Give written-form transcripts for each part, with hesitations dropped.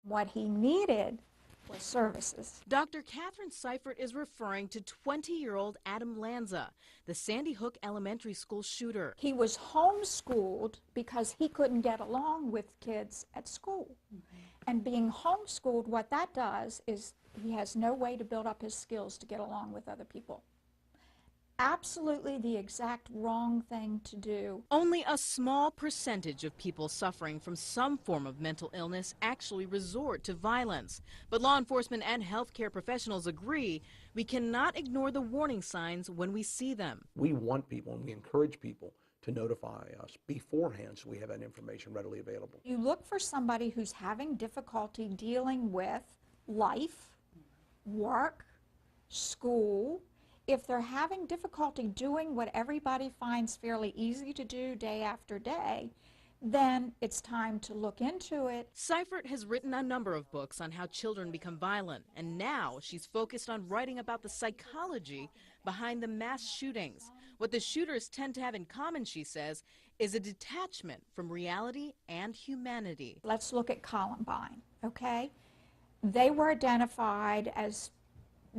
What he needed was services. Dr. Catherine Seifert is referring to 20-year-old Adam Lanza, the Sandy Hook Elementary School shooter. He was homeschooled because he couldn't get along with kids at school. And being homeschooled, what that does is he has no way to build up his skills to get along with other people. Absolutely the exact wrong thing to do. Only a small percentage of people suffering from some form of mental illness actually resort to violence. But law enforcement and healthcare professionals agree we cannot ignore the warning signs when we see them. We want people and we encourage people to notify us beforehand so we have that information readily available. You look for somebody who's having difficulty dealing with life, work, school. If they're having difficulty doing what everybody finds fairly easy to do day after day, then it's time to look into it. Seifert has written a number of books on how children become violent, and now she's focused on writing about the psychology behind the mass shootings. What the shooters tend to have in common, she says, is a detachment from reality and humanity. Let's look at Columbine, okay? They were identified as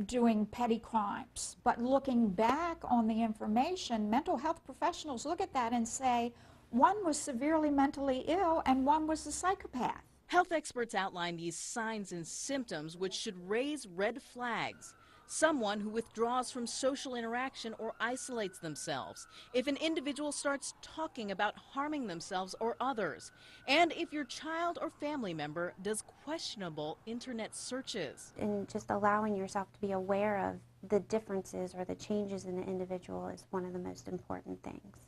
doing petty crimes, but looking back on the information, mental health professionals look at that and say, one was severely mentally ill and one was a psychopath. Health experts outline these signs and symptoms which should raise red flags. Someone who withdraws from social interaction or isolates themselves. If an individual starts talking about harming themselves or others. And if your child or family member does questionable internet searches. And just allowing yourself to be aware of the differences or the changes in the individual is one of the most important things.